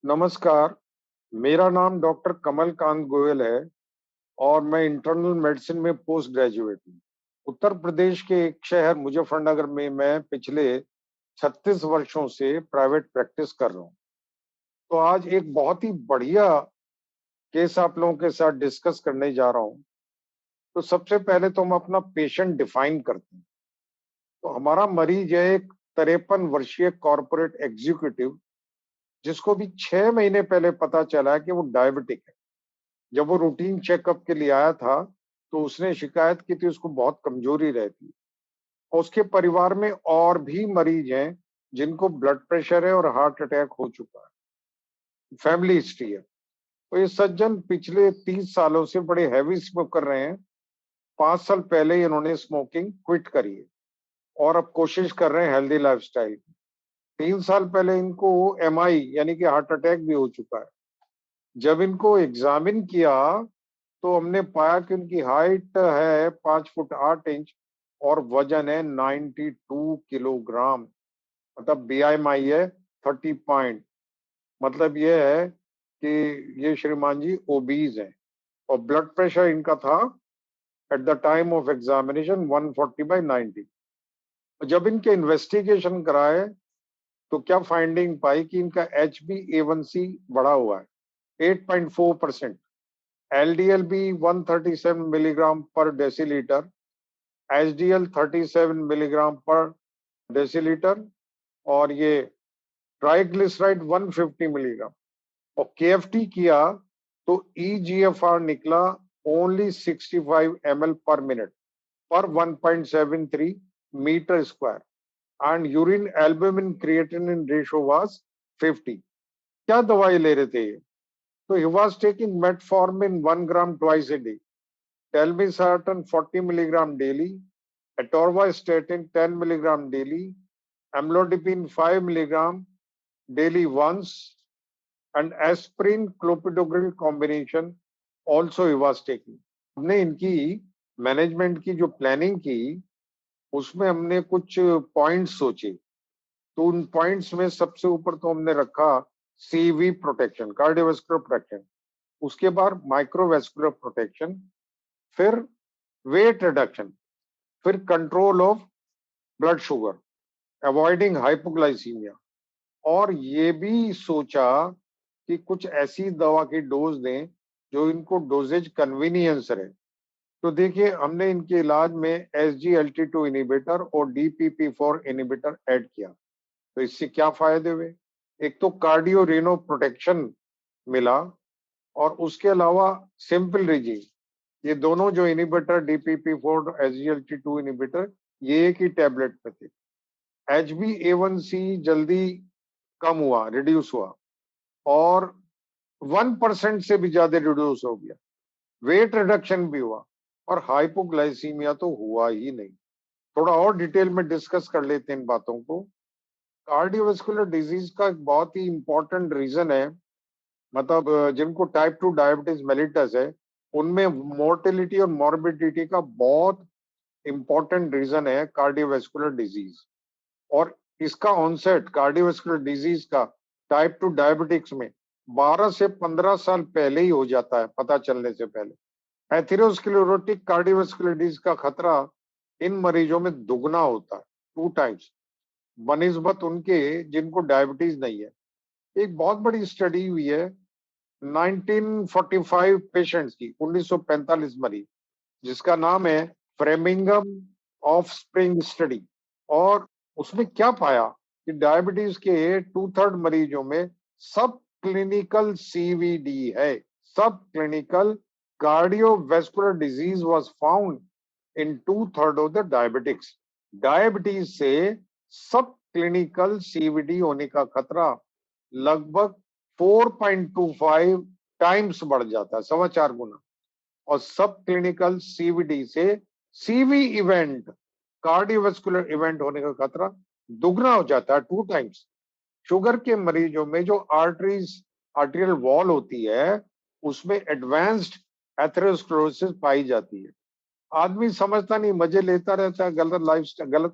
नमस्कार, मेरा नाम डॉक्टर कमल कांत गोयल है और मैं इंटरनल मेडिसिन में पोस्ट ग्रेजुएट हूँ। उत्तर प्रदेश के एक शहर मुजफ्फरनगर में मैं पिछले 36 वर्षों से प्राइवेट प्रैक्टिस कर रहा हूँ। तो आज एक बहुत ही बढ़िया केस आप लोगों के साथ डिस्कस करने जा रहा हूँ। तो सबसे पहले तो हम अपना पेशेंट डिफाइन करते हैं। तो हमारा मरीज है एक 53 वर्षीय कॉर्पोरेट एग्जीक्यूटिव जिसको भी 6 महीने पहले पता चला है कि वो डायबिटिक है। जब वो रूटीन चेकअप के लिए आया था, तो उसने शिकायत की थी उसको बहुत कमजोरी रहती है और उसके परिवार में और भी मरीज हैं जिनको ब्लड प्रेशर है और हार्ट अटैक हो चुका है, फैमिली हिस्ट्री है। तो ये सज्जन पिछले 30 सालों से बड़े हैवी स्मोक कर रहे हैं। 5 साल पहले ही इन्होंने स्मोकिंग क्विट करी है और अब कोशिश कर रहे हैं हेल्दी लाइफस्टाइल की। 3 साल पहले इनको एमआई यानी कि हार्ट अटैक भी हो चुका है। जब इनको एग्जामिन किया तो हमने पाया कि उनकी हाइट है 5 फुट 8 इंच और वजन है 92 किलोग्राम। मतलब बीआईएमआई है 30 पॉइंट। मतलब ये है कि ये श्रीमान जी ओबीज हैं और ब्लड प्रेशर इनका था at the time of examination 140/90। जब इनके इन्वेस्टिगेशन कराए तो क्या फाइंडिंग पाई कि इनका HbA1c बढ़ा हुआ है 8.4%, LDL भी 137 मिलीग्राम पर डेसीलीटर, HDL 37 मिलीग्राम पर डेसीलीटर और ये ट्राइग्लिसराइड 150 मिलीग्राम। और केएफटी किया तो ईजीएफआर निकला ओनली 65 ml पर minute per 1.73 meter square and urine albumin creatinine ratio was 50। क्या दवाई ले रहे थे? तो he was taking metformin 1 gram twice a day, telmisartan 40 milligram daily, atorvastatin 10 milligram daily, amlodipine 5 milligram daily once, and aspirin clopidogrel combination also he was taking. हमने इनकी management की जो प्लानिंग की उसमें हमने कुछ पॉइंट्स सोचे। तो उन पॉइंट्स में सबसे ऊपर तो हमने रखा सीवी प्रोटेक्शन, कार्डियोवास्कुलर प्रोटेक्शन, उसके बाद माइक्रोवास्कुलर प्रोटेक्शन, फिर वेट रिडक्शन, फिर control of blood sugar, avoiding hypoglycaemia, और ये भी सोचा कि कुछ ऐसी दवा की डोज दें जो इनको डोजेज कन्वीनियंस रहे। तो देखिए हमने इनके इलाज में SGLT2 इनिबिटर और DPP4 इनिबिटर ऐड किया। तो इससे क्या फायदे हुए? एक तो कार्डियो रेनो प्रोटेक्शन मिला और उसके अलावा सिंपल रिजीम, ये दोनों जो इनिबिटर DPP4 SGLT2 इनिबिटर ये एक ही टैबलेट में थे। HbA1c जल्दी कम हुआ, रिड्यूस हुआ और 1% से भी ज्यादा रिड्यूस हो गया। वेट रिडक्शन भी हुआ और हाइपोग्लाइसीमिया तो हुआ ही नहीं। थोड़ा और डिटेल में डिस्कस कर लेते हैं इन बातों को। कार्डियोवास्कुलर डिजीज का एक बहुत ही इंपॉर्टेंट रीजन है, मतलब जिनको टाइप 2 डायबिटीज मेलिटस है उनमें मोर्टेलिटी और मॉर्बिडिटी का बहुत इंपॉर्टेंट रीजन है कार्डियोवास्कुलर डिजीज। और इसका ऑनसेट कार्डियोवास्कुलर डिजीज का टाइप 2 डायबिटिक्स में 12 से 15 साल पहले ही हो जाता है, पता चलने से पहले। एथेरोस्क्लेरोटिक कार्डियोवास्कुलर डिजीज का खतरा इन मरीजों में दुगना होता है, 2 टाइम्स, बनिस्बत उनके जिनको डायबिटीज नहीं है। एक बहुत बड़ी स्टडी हुई है 1945 पेशेंट्स की, 1945 मरीज, जिसका नाम है फ्रेमिंगम ऑफ स्प्रिंग स्टडी। और उसमें क्या पाया कि डायबिटीज के 2/3 मरीजों में सब क्लिनिकल सीवीडी है। सब clinical cardiovascular disease was found in 2/3 of the diabetics. Diabetes से सब क्लिनिकल सीवीडी होने का खतरा लगभग 4.25 टाइम्स बढ़ जाता है, 4.25 गुना। और सब क्लिनिकल सीवीडी से सीवी इवेंट, कार्डियोवास्कुलर इवेंट होने का खतरा दुगना हो जाता है, 2 टाइम्स। शुगर के मरीजों में जो आर्टेरियल वॉल होती है उसमें एडवांस्ड एथेरोस्क्लेरोसिस पाई जाती है। आदमी समझता नहीं, मजे लेता रहता है गलत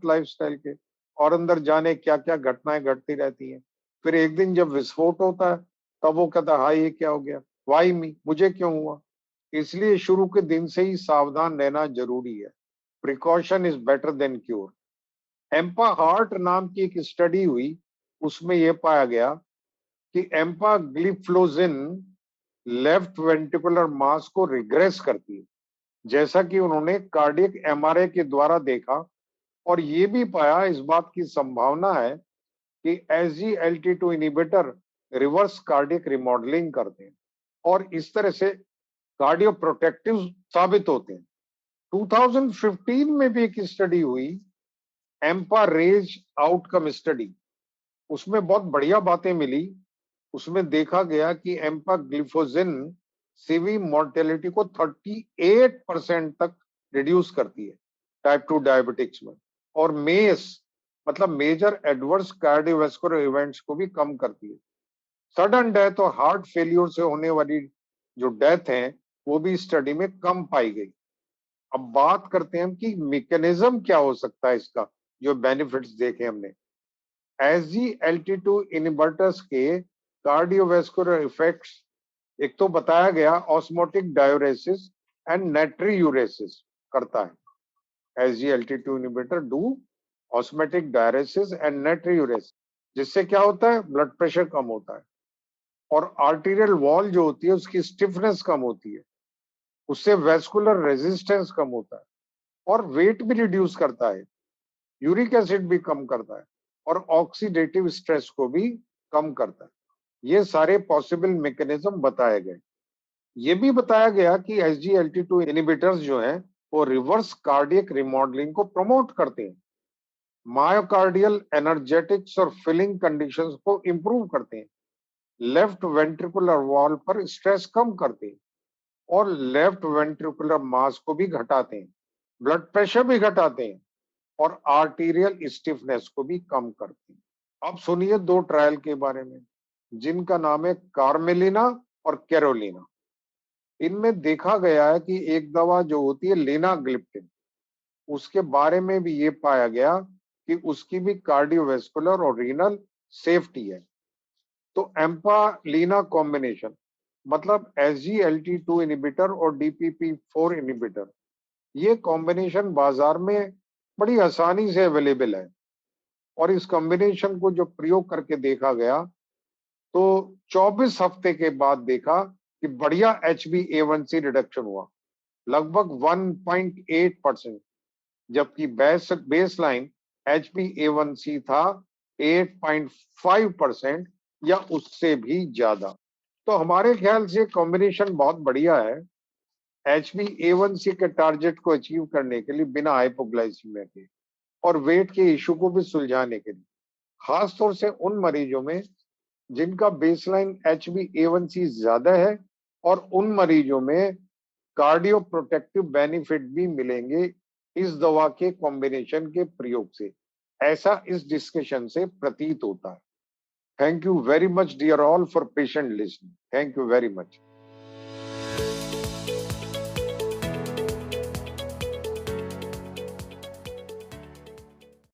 लाइफस्टाइल के, और अंदर जाने क्या क्या घटनाएं घटती रहती हैं। फिर एक दिन जब विस्फोट होता है तब वो कहता है, हाय ये क्या हो गया, वाई मी, मुझे क्यों हुआ। इसलिए शुरू के दिन से ही सावधान रहना जरूरी है। Precaution is better than cure. EMPA heart नाम की एक स्टडी हुई, उसमें यह पाया गया कि एम्पाग्लिफ्लोजिन लेफ्ट वेंट्रिकुलर मास को रिग्रेस करती है, जैसा कि उन्होंने कार्डियक एमआरआई के द्वारा देखा। और ये भी पाया, इस बात की संभावना है कि SGLT2 inhibitor reverse cardiac remodelling करते हैं और इस तरह से कार्डियो प्रोटेक्टिव साबित होते हैं। 2015 में भी एक स्टडी हुई, एम्पा रेज आउटकम स्टडी, उसमें बहुत बढ़िया बातें मिली। उसमें देखा गया कि एम्पाग्लिफोजिन सीवी मोर्टेलिटी को 38% तक रिड्यूस करती है टाइप 2 डायबिटिक्स में, और मेस मतलब मेजर एडवर्स कार्डियोवास्कुलर इवेंट्स को भी कम करती है। सडन डेथ और हार्ट फेलियर से होने वाली जो डेथ है वो भी स्टडी में कम पाई गई। अब बात करते हैं कि मैकेनिज्म क्या हो सकता है इसका, जो बेनिफिट्स देखे हमने। SGLT2 इनिबर्टर्स के कार्डियोवास्कुलर इफेक्ट्स, एक तो बताया गया ऑस्मोटिक डायूरेसिस एंड नाइट्रियूरेसिस करता है। SGLT2 inhibitor do osmotic diuresis and natriuresis, जिससे क्या होता है, ब्लड प्रेशर कम होता है और आर्टीरियल वॉल जो होती है उसकी स्टिफनेस कम होती है, उससे वेस्कुलर रेजिस्टेंस कम होता है और वेट भी रिड्यूस करता है, यूरिक एसिड भी कम करता है और ऑक्सीडेटिव स्ट्रेस को भी कम करता है। ये सारे पॉसिबल मैकेनिज्म बताए गए। ये भी बताया गया कि SGLT2 इनिबिटर्स जो हैं वो रिवर्स कार्डियक रिमॉडलिंग को प्रमोट करते हैं, मायोकार्डियल एनर्जेटिक्स और फिलिंग कंडीशंस को इंप्रूव करते हैं, लेफ्ट वेंट्रिकुलर वॉल पर स्ट्रेस कम करते हैं और लेफ्ट वेंट्रिकुलर मास को भी घटाते हैं, ब्लड प्रेशर भी घटाते हैं और आर्टीरियल स्टिफनेस को भी कम करते हैं। अब सुनिए दो ट्रायल के बारे में, जिनका नाम है कार्मेलिना और कैरोलिना। इनमें देखा गया है कि एक दवा जो होती है लिनाग्लिप्टिन, उसके बारे में भी ये पाया गया कि उसकी भी कार्डियोवास्कुलर और रीनल सेफ्टी है। तो एम्पा-लीना कॉम्बिनेशन मतलब SGLT2 इनिबिटर और DPP4 इनिबिटर, ये कॉम्बिनेशन बाजार में बड़ी आसानी से अवेलेबल है और इस कॉम्बिनेशन को जो प्रयोग करके देखा गया तो 24 हफ्ते के बाद देखा कि बढ़िया HbA1c रिडक्शन हुआ, लगभग 1.8%, जबकि बेसलाइन HbA1c था 8.5% या उससे भी ज्यादा। तो हमारे ख्याल से कॉम्बिनेशन बहुत बढ़िया है HbA1c के टारगेट को अचीव करने के लिए, बिना हाइपोग्लाइसीमिया के और वेट के इशू को भी सुलझाने के लिए, खासतौर से उन मरीजों में जिनका बेसलाइन HbA1c ज्यादा है और उन मरीजों में कार्डियो प्रोटेक्टिव बेनिफिट भी मिलेंगे इस दवा के कॉम्बिनेशन के प्रयोग से, ऐसा इस डिस्कशन से प्रतीत होता है। Thank you very much dear all for patient listening. Thank you very much.